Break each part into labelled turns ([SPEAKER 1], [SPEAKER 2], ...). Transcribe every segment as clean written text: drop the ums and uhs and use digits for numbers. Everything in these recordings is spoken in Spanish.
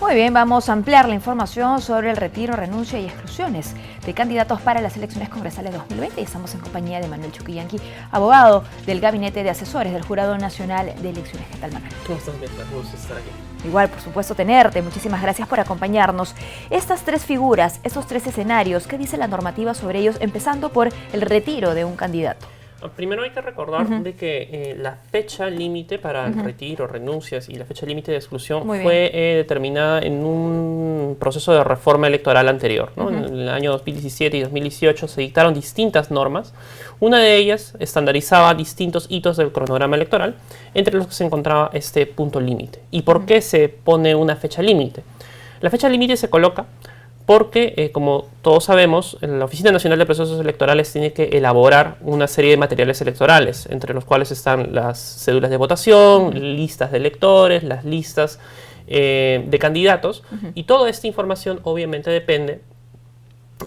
[SPEAKER 1] Muy bien, vamos a ampliar la información sobre el retiro, renuncia y exclusiones de candidatos para las elecciones congresales 2020. Y estamos en compañía de Manuel Chuquillanqui, abogado del Gabinete de Asesores del Jurado Nacional de Elecciones. ¿Qué tal, Manuel?
[SPEAKER 2] ¿Cómo estás, Beca? Me gusta estar aquí.
[SPEAKER 1] Igual, por supuesto, tenerte. Muchísimas gracias por acompañarnos. Estas tres figuras, estos tres escenarios, ¿qué dice la normativa sobre ellos? Empezando por el retiro de un candidato.
[SPEAKER 2] Primero hay que recordar de que la fecha límite para el retiro, renuncias y la fecha límite de exclusión fue determinada en un proceso de reforma electoral anterior, ¿no? En el año 2017 y 2018 se dictaron distintas normas. Una de ellas estandarizaba distintos hitos del cronograma electoral, entre los que se encontraba este punto límite. ¿Y por qué se pone una fecha límite? La fecha límite se coloca porque, como todos sabemos, la Oficina Nacional de Procesos Electorales tiene que elaborar una serie de materiales electorales, entre los cuales están las cédulas de votación, listas de electores, las listas de candidatos, y toda esta información obviamente depende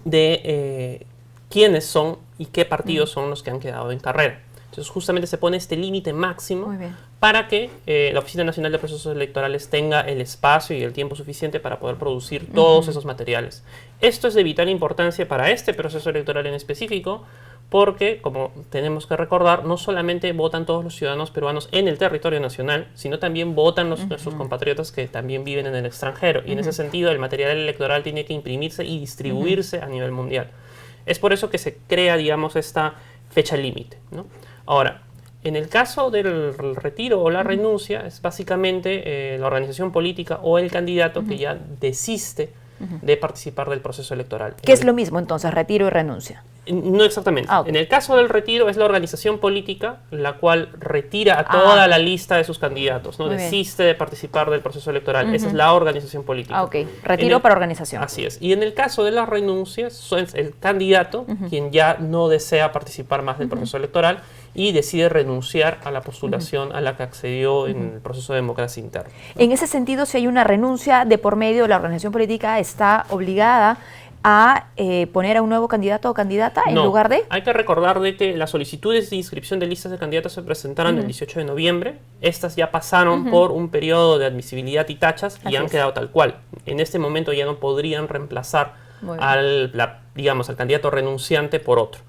[SPEAKER 2] de quiénes son y qué partidos son los que han quedado en carrera. Entonces justamente se pone este límite máximo para que la Oficina Nacional de Procesos Electorales tenga el espacio y el tiempo suficiente para poder producir todos esos materiales. Esto es de vital importancia para este proceso electoral en específico porque, como tenemos que recordar, no solamente votan todos los ciudadanos peruanos en el territorio nacional, sino también votan nuestros compatriotas que también viven en el extranjero. Y en ese sentido el material electoral tiene que imprimirse y distribuirse a nivel mundial. Es por eso que se crea, digamos, esta fecha límite, ¿no? Ahora, en el caso del retiro o la renuncia, es básicamente la organización política o el candidato que ya desiste de participar del proceso electoral.
[SPEAKER 1] ¿Qué es lo mismo entonces, retiro y renuncia?
[SPEAKER 2] No exactamente. En el caso del retiro es la organización política la cual retira a toda la lista de sus candidatos, ¿no? Desiste de participar del proceso electoral. Esa es la organización política.
[SPEAKER 1] Retiro para organización.
[SPEAKER 2] Así es. Y en el caso de las renuncias, es el candidato quien ya no desea participar más del proceso electoral y decide renunciar a la postulación a la que accedió en el proceso de democracia interna, ¿no?
[SPEAKER 1] En ese sentido, si hay una renuncia de por medio, la organización política está obligada a poner a un nuevo candidato o candidata en lugar de...
[SPEAKER 2] Hay que recordar de que las solicitudes de inscripción de listas de candidatos se presentaron el 18 de noviembre. Estas ya pasaron por un periodo de admisibilidad y tachas y han quedado tal cual. En este momento ya no podrían reemplazar al candidato renunciante por otro.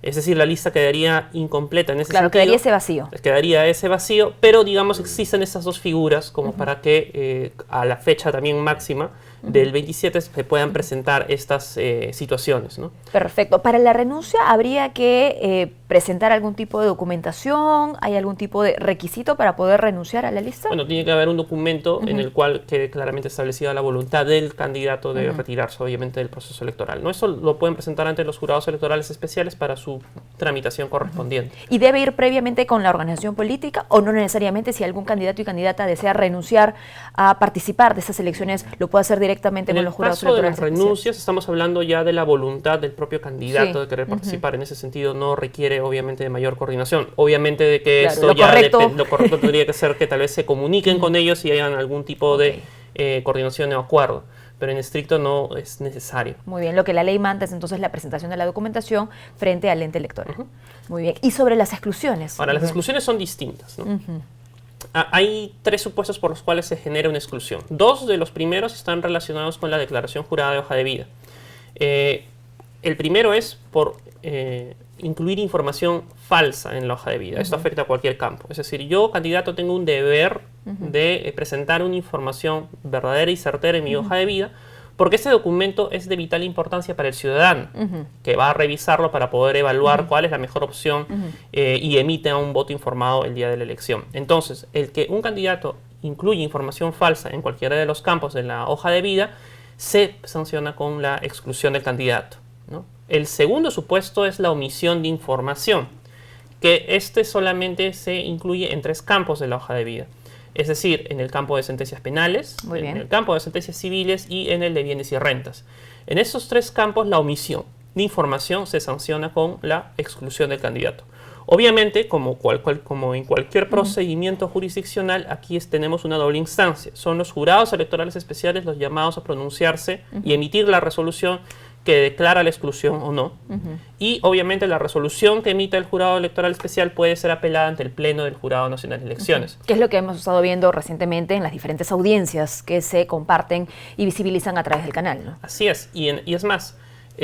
[SPEAKER 2] Es decir, la lista quedaría incompleta en ese sentido.
[SPEAKER 1] Quedaría ese vacío.
[SPEAKER 2] Quedaría ese vacío, pero digamos existen estas dos figuras como para que a la fecha también máxima del 27 se puedan presentar estas situaciones, ¿no?
[SPEAKER 1] Perfecto. Para la renuncia habría que presentar algún tipo de documentación, ¿hay algún tipo de requisito para poder renunciar a la lista?
[SPEAKER 2] Bueno, tiene que haber un documento en el cual quede claramente establecida la voluntad del candidato de retirarse, obviamente, del proceso electoral, ¿no? Eso lo pueden presentar ante los jurados electorales especiales para su tramitación correspondiente.
[SPEAKER 1] ¿Y debe ir previamente con la organización política o no necesariamente? Si algún candidato y candidata desea renunciar a participar de esas elecciones, lo puede hacer directamente con los jurados electorales especiales.
[SPEAKER 2] En el caso de las renuncias estamos hablando ya de la voluntad del propio candidato de querer participar. En ese sentido no requiere obviamente de mayor coordinación. Obviamente de que esto ya lo correcto tendría que ser que tal vez se comuniquen con ellos y hayan algún tipo de coordinación o acuerdo. Pero en estricto no es necesario.
[SPEAKER 1] Muy bien, lo que la ley manda es entonces la presentación de la documentación frente al ente electoral. Muy bien, y sobre las exclusiones.
[SPEAKER 2] Ahora, las exclusiones son distintas, ¿no? Hay tres supuestos por los cuales se genera una exclusión. Dos de los primeros están relacionados con la declaración jurada de hoja de vida. El primero es por incluir información falsa en la hoja de vida. Esto afecta a cualquier campo. Es decir, yo, candidato, tengo un deber de presentar una información verdadera y certera en mi hoja de vida, porque este documento es de vital importancia para el ciudadano, que va a revisarlo para poder evaluar cuál es la mejor opción y emite un voto informado el día de la elección. Entonces, el que un candidato incluye información falsa en cualquiera de los campos de la hoja de vida, se sanciona con la exclusión del candidato, ¿no? El segundo supuesto es la omisión de información, que este solamente se incluye en tres campos de la hoja de vida. Es decir, en el campo de sentencias penales, en el campo de sentencias civiles y en el de bienes y rentas. En estos tres campos la omisión de información se sanciona con la exclusión del candidato. Obviamente, como en cualquier procedimiento jurisdiccional, aquí tenemos una doble instancia. Son los jurados electorales especiales los llamados a pronunciarse y emitir la resolución que declara la exclusión o no. Y obviamente la resolución que emita el jurado electoral especial puede ser apelada ante el Pleno del Jurado Nacional de Elecciones.
[SPEAKER 1] Que es lo que hemos estado viendo recientemente en las diferentes audiencias que se comparten y visibilizan a través del canal, ¿no?
[SPEAKER 2] Así es, y es más,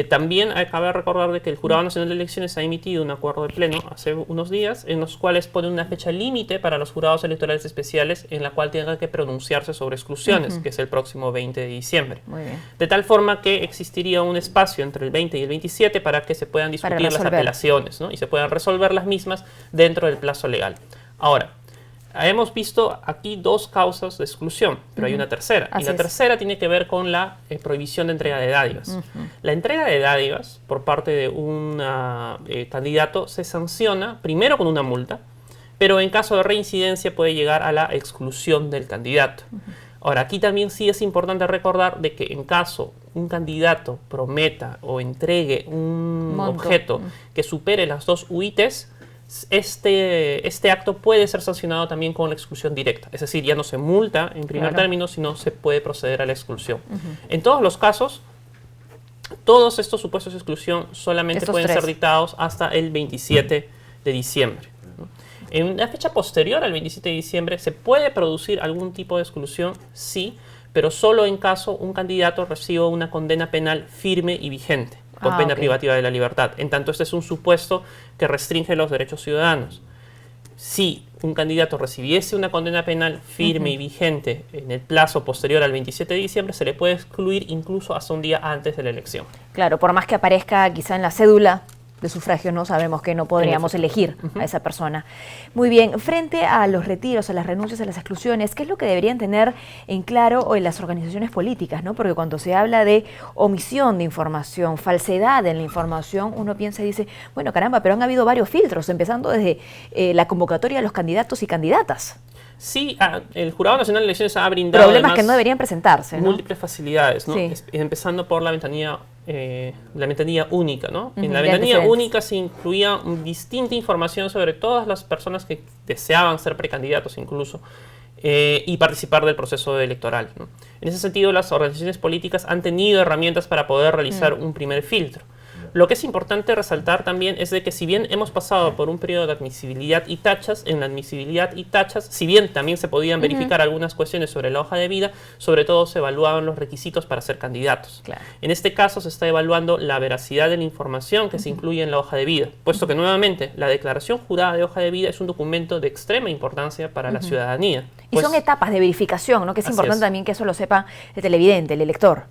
[SPEAKER 2] también cabe recordar de que el Jurado Nacional de Elecciones ha emitido un acuerdo de pleno hace unos días en los cuales pone una fecha límite para los jurados electorales especiales en la cual tengan que pronunciarse sobre exclusiones, que es el próximo 20 de diciembre.
[SPEAKER 1] Muy bien.
[SPEAKER 2] De tal forma que existiría un espacio entre el 20 y el 27 para que se puedan discutir las apelaciones, ¿no? Y se puedan resolver las mismas dentro del plazo legal. Ahora, hemos visto aquí dos causas de exclusión, pero hay una tercera. Y la tercera tiene que ver con la prohibición de entrega de dádivas. La entrega de dádivas por parte de un candidato se sanciona primero con una multa, pero en caso de reincidencia puede llegar a la exclusión del candidato. Ahora, aquí también sí es importante recordar de que en caso un candidato prometa o entregue un objeto que supere las 2 UITs, este acto puede ser sancionado también con la exclusión directa. Es decir, ya no se multa en primer término, sino se puede proceder a la exclusión. En todos los casos, todos estos supuestos de exclusión solamente pueden ser dictados hasta el 27 de diciembre. En una fecha posterior al 27 de diciembre, ¿se puede producir algún tipo de exclusión? Sí, pero solo en caso un candidato reciba una condena penal firme y vigente, con pena privativa de la libertad. En tanto, este es un supuesto que restringe los derechos ciudadanos. Si un candidato recibiese una condena penal firme y vigente en el plazo posterior al 27 de diciembre, se le puede excluir incluso hasta un día antes de la elección.
[SPEAKER 1] Claro, por más que aparezca quizá en la cédula de sufragio, no sabemos que no podríamos elegir a esa persona. Muy bien, frente a los retiros, a las renuncias, a las exclusiones, ¿qué es lo que deberían tener en claro las organizaciones políticas, ¿no? Porque cuando se habla de omisión de información, falsedad en la información, uno piensa y dice, bueno, caramba, pero han habido varios filtros, empezando desde la convocatoria de los candidatos y candidatas.
[SPEAKER 2] Sí, el Jurado Nacional de Elecciones ha brindado
[SPEAKER 1] problemas que no deberían presentarse, ¿no?
[SPEAKER 2] Múltiples facilidades, ¿no?
[SPEAKER 1] Sí.
[SPEAKER 2] Empezando por la ventanilla única, ¿no? En la ventanilla única se incluía distinta información sobre todas las personas que deseaban ser precandidatos incluso y participar del proceso electoral, ¿no? En ese sentido, las organizaciones políticas han tenido herramientas para poder realizar un primer filtro. Lo que es importante resaltar también es de que si bien hemos pasado por un periodo de admisibilidad y tachas, en la admisibilidad y tachas, si bien también se podían verificar algunas cuestiones sobre la hoja de vida, sobre todo se evaluaban los requisitos para ser candidatos. Claro. En este caso se está evaluando la veracidad de la información que se incluye en la hoja de vida, puesto que nuevamente la declaración jurada de hoja de vida es un documento de extrema importancia para la ciudadanía.
[SPEAKER 1] Y son etapas de verificación, ¿no? Que es importante también que eso lo sepa el televidente, el elector.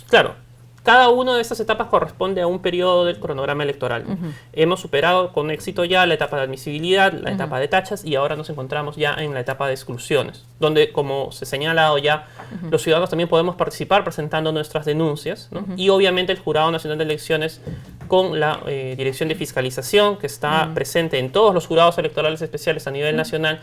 [SPEAKER 2] Claro. Cada una de estas etapas corresponde a un periodo del cronograma electoral. Hemos superado con éxito ya la etapa de admisibilidad, la etapa de tachas y ahora nos encontramos ya en la etapa de exclusiones, donde, como se ha señalado ya, los ciudadanos también podemos participar presentando nuestras denuncias, ¿no? Y obviamente el Jurado Nacional de Elecciones con la Dirección de Fiscalización, que está presente en todos los jurados electorales especiales a nivel nacional,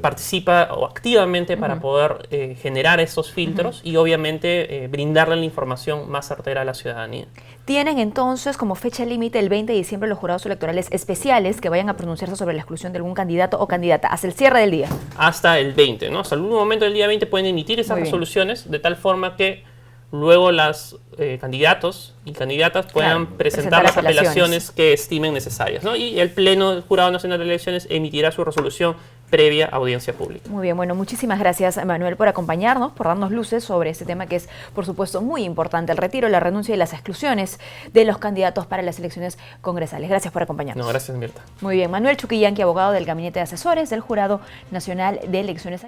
[SPEAKER 2] participa activamente para poder generar esos filtros y obviamente brindarle la información más certera a la ciudadanía.
[SPEAKER 1] Tienen entonces como fecha límite el 20 de diciembre los jurados electorales especiales que vayan a pronunciarse sobre la exclusión de algún candidato o candidata hasta el cierre del día. Hasta
[SPEAKER 2] el 20, ¿no? Hasta algún momento del día 20 pueden emitir esas resoluciones de tal forma que luego los candidatos y candidatas puedan presentar las apelaciones que estimen necesarias, ¿no? Y el Pleno del Jurado Nacional de Elecciones emitirá su resolución previa audiencia pública.
[SPEAKER 1] Muy bien, bueno, muchísimas gracias, Manuel, por acompañarnos, por darnos luces sobre este tema que es, por supuesto, muy importante, el retiro, la renuncia y las exclusiones de los candidatos para las elecciones congresales. Gracias por acompañarnos.
[SPEAKER 2] No, gracias, Mirta.
[SPEAKER 1] Muy bien, Manuel Chuquillanqui, abogado del Gabinete de Asesores del Jurado Nacional de Elecciones.